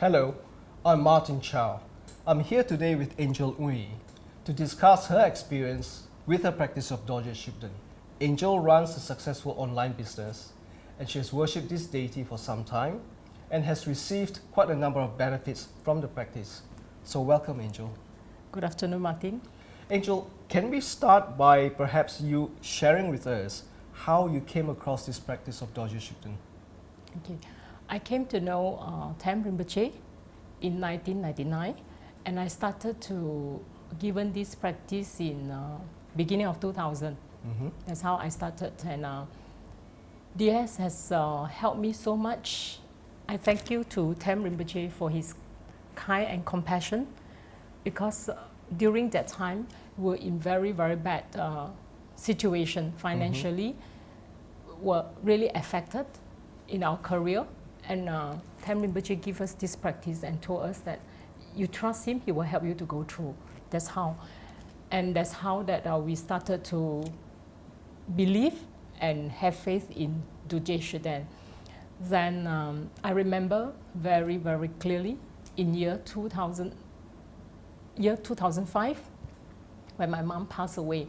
Hello, I'm Martin Chow. I'm here today with Angel Ui to discuss her experience with her practice of Dorje Shugden. Angel runs a successful online business and she has worshipped this deity for some time and has received quite a number of benefits from the practice. So welcome, Angel. Good afternoon, Martin. Angel, can we start by perhaps you sharing with us how you came across this practice of Dorje Shugden? Okay. I came to know Tam Rinpoche in 1999, and I started to given this practice in beginning of 2000. That's how I started, and DS has helped me so much. I thank you to Tam Rinpoche for his kind and compassion, because during that time we were in very bad situation financially, were really affected in our career. And Tam Rinpoche gave us this practice and told us that you trust him, he will help you to go through. That's how. And that's how that we started to believe and have faith in Dorje Shugden. Then I remember very clearly in year 2005, when my mom passed away.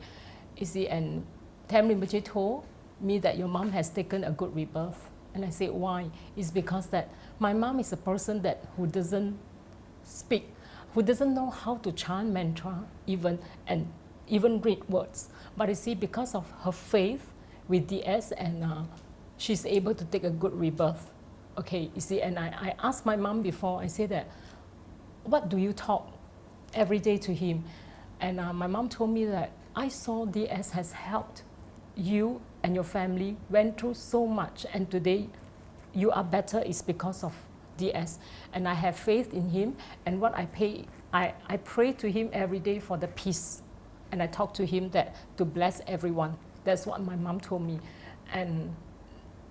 You see, and Tam Rinpoche told me that your mom has taken a good rebirth. And I said, why? It's because that my mom is a person that who doesn't speak, who doesn't know how to chant mantra even read words. But you see, because of her faith with DS, and she's able to take a good rebirth. Okay, you see, and I asked my mom before, I said that, what do you talk every day to him? And my mom told me that I saw DS has helped you and your family, went through so much, and today you are better is because of DS. And I have faith in him, and what I pray to him every day for the peace, and I talk to him that to bless everyone. That's what my mom told me. And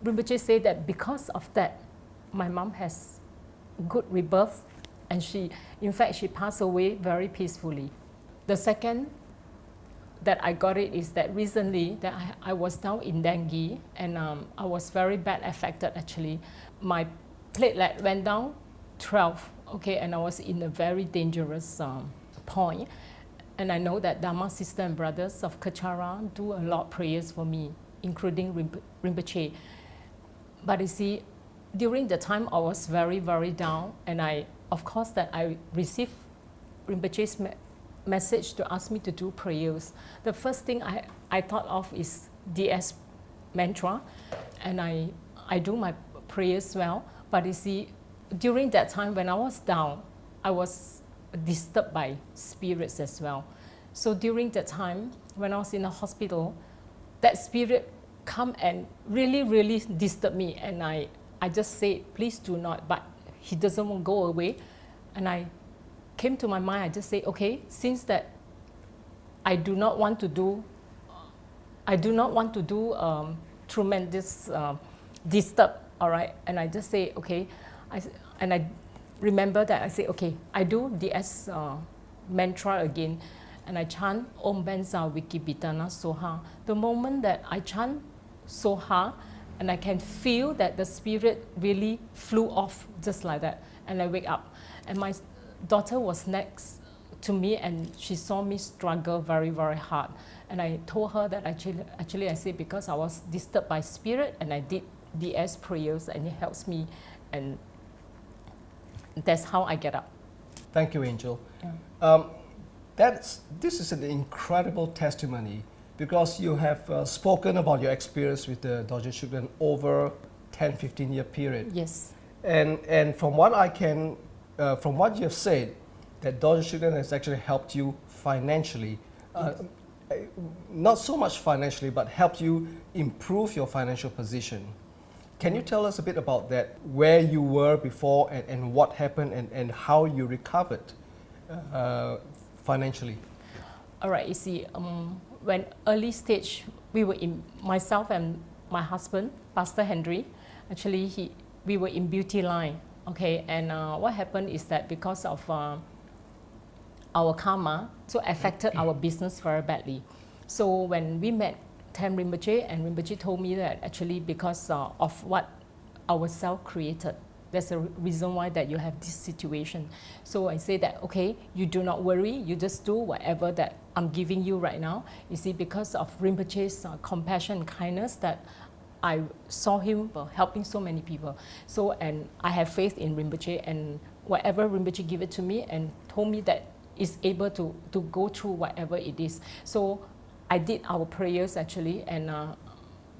Rinpoche said that because of that, my mom has good rebirth, and in fact she passed away very peacefully. The second that I got it is that recently that I was down in dengue, and I was very bad affected actually. My platelet went down 12, okay, and I was in a very dangerous point. And I know that Dharma sister and brothers of Kachara do a lot of prayers for me, including Rinpoche. But you see, during the time I was very down, and I received Rinpoche's message to ask me to do prayers. The first thing I thought of is DS mantra, and I do my prayers well. But you see, during that time when I was down, I was disturbed by spirits as well. So during that time when I was in the hospital, that spirit come and really disturb me, and I just say, please do not, but he doesn't want to go away. And I came to my mind, I just say, okay, since that I do not want to do tremendous disturb, all right, and I just say, okay, and I remember that I say, okay, I do DS mantra again, and I chant Om Benza Wiki Bitana Soha. The moment that I chant Soha, and I can feel that the spirit really flew off just like that, and I wake up, and my daughter was next to me, and she saw me struggle very hard, and I told her that actually I said, because I was disturbed by spirit, and I did DS prayers, and it helps me, and that's how I get up. Thank you, Angel. Yeah. This is an incredible testimony, because you have spoken about your experience with the Dorje Shugden over 10-15 year period. Yes. And from what from what you have said, that Dorje Shugden has actually helped you financially, not so much financially, but helped you improve your financial position. Can you tell us a bit about that, where you were before, and what happened, and how you recovered financially? All right, you see, when early stage, we were in, myself and my husband, Pastor Henry, actually we were in beauty line, okay, and what happened is that because of our karma, so affected our business very badly. So when we met Tam Rinpoche, and Rinpoche told me that actually because of what our self created, there's a reason why that you have this situation. So I say that, okay, you do not worry, you just do whatever that I'm giving you right now. You see, because of Rinpoche's compassion and kindness, that I saw him helping so many people. So, and I have faith in Rinpoche, and whatever Rinpoche give it to me and told me that is able to go through whatever it is. So I did our prayers actually, and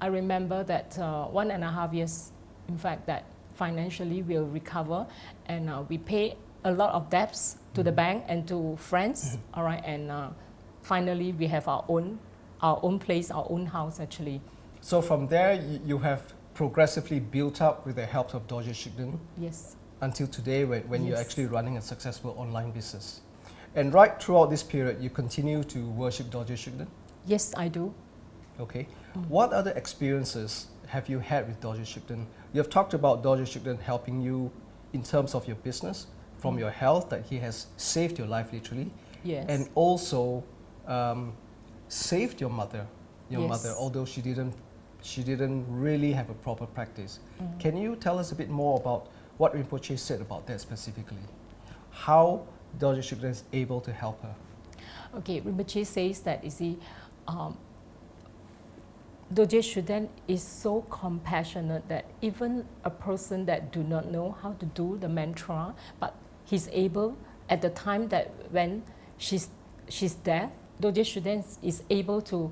I remember that 1.5 years, in fact, that financially we'll recover, and we pay a lot of debts to the bank and to friends, all right, and finally we have our own place, our own house actually. So from there, you have progressively built up with the help of Dorje Shugden Yes. until today when you're Yes. actually running a successful online business. And right throughout this period, you continue to worship Dorje Shugden? Yes, I do. Okay. What other experiences have you had with Dorje Shugden? You have talked about Dorje Shugden helping you in terms of your business, from your health, that he has saved your life literally, Yes. and also saved your mother, Yes. although she didn't really have a proper practice. Can you tell us a bit more about what Rinpoche said about that specifically? How Dorje Shugden is able to help her? Okay, Rinpoche says that, you see, Dorje Shugden is so compassionate that even a person that do not know how to do the mantra, but he's able, at the time that when she's dead, Dorje Shugden is able to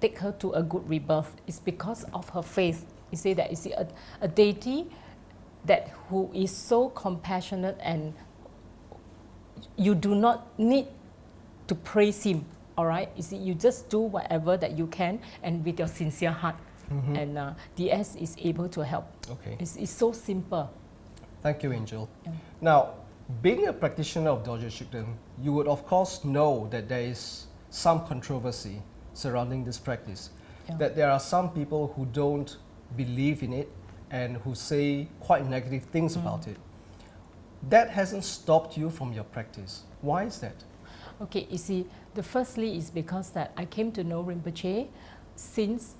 take her to a good rebirth. It's because of her faith. You see that, you see, a deity that who is so compassionate, and you do not need to praise him, all right? You see, you just do whatever that you can and with your sincere heart. And DS is able to help. Okay. It's so simple. Thank you, Angel. Yeah. Now, being a practitioner of Dorje Shugden, you would of course know that there is some controversy surrounding this practice. Yeah. That there are some people who don't believe in it and who say quite negative things about it. That hasn't stopped you from your practice. Why is that? Okay, you see, the firstly is because that I came to know Rinpoche since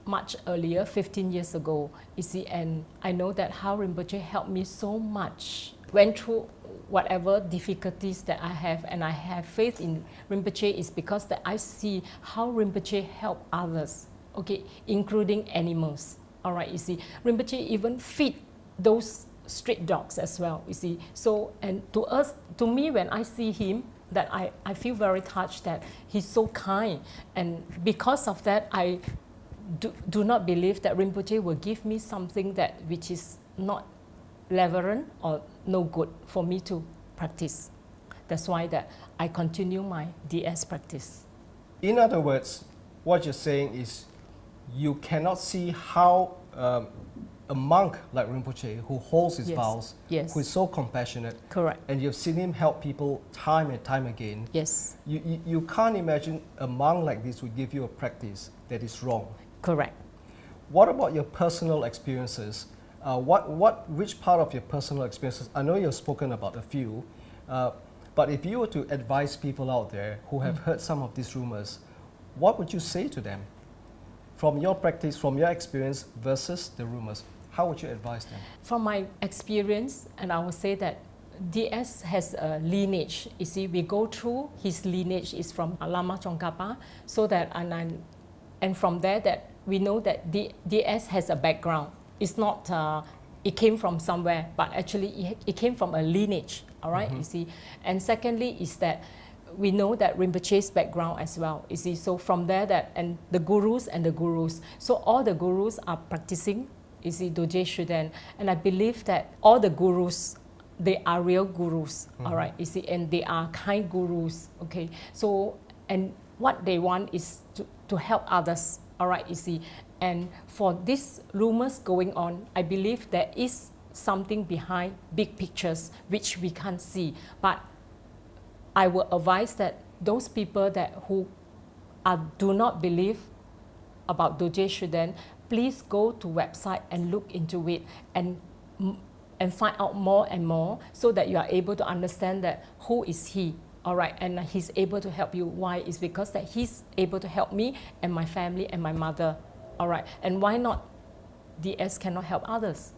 much earlier, 15 years ago, you see, and I know that how Rinpoche helped me so much, went through whatever difficulties that I have, and I have faith in Rinpoche is because that I see how Rinpoche help others, okay, including animals, all right, you see. Rinpoche even feed those street dogs as well, you see. So, and to me, when I see him, that I feel very touched that he's so kind, and because of that, I do not believe that Rinpoche will give me something that which is not relevant or no good for me to practice. That's why that I continue my DS practice. In other words, what you're saying is you cannot see how a monk like Rinpoche, who holds his Yes. vows, Yes. who is so compassionate, Correct. and you've seen him help people time and time again, Yes. you can't imagine a monk like this would give you a practice that is wrong. Correct. What about your personal experiences? Which part of your personal experiences? I know you've spoken about a few, but if you were to advise people out there who have heard some of these rumors, what would you say to them? From your practice, from your experience versus the rumors, how would you advise them? From my experience, and I would say that DS has a lineage. You see, we go through his lineage is from Lama Tsongkhapa, so that and from there that we know that DS has a background. It's not it came from somewhere, but actually it came from a lineage. All right, you see. And secondly is that we know that Rinpoche's background as well. You see, so from there that and the gurus. So all the gurus are practicing. You see, Dorje Shugden, and I believe that all the gurus, they are real gurus. All right, you see, and they are kind gurus. Okay, so and what they want is to help others. All right, you see, and for these rumors going on, I believe there is something behind big pictures which we can't see. But I will advise that those people who do not believe about Dorje Shugden, please go to website and look into it and find out more and more, so that you are able to understand that who is he. All right, and he's able to help you. Why? It's because that he's able to help me and my family and my mother. All right, and why not DS cannot help others?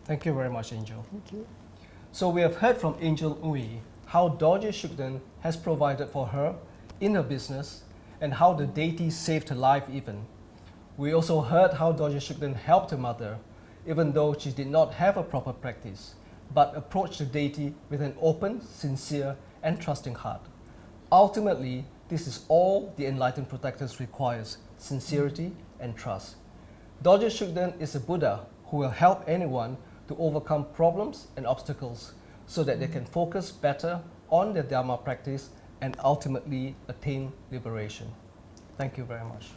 Thank you very much, Angel. Thank you. So we have heard from Angel Uy how Dorje Shugden has provided for her in her business and how the deity saved her life even. We also heard how Dorje Shugden helped her mother, even though she did not have a proper practice, but approached the deity with an open, sincere, and trusting heart. Ultimately, this is all the enlightened protectors requires, sincerity and trust. Dorje Shugden is a Buddha who will help anyone to overcome problems and obstacles so that they can focus better on their Dharma practice and ultimately attain liberation. Thank you very much.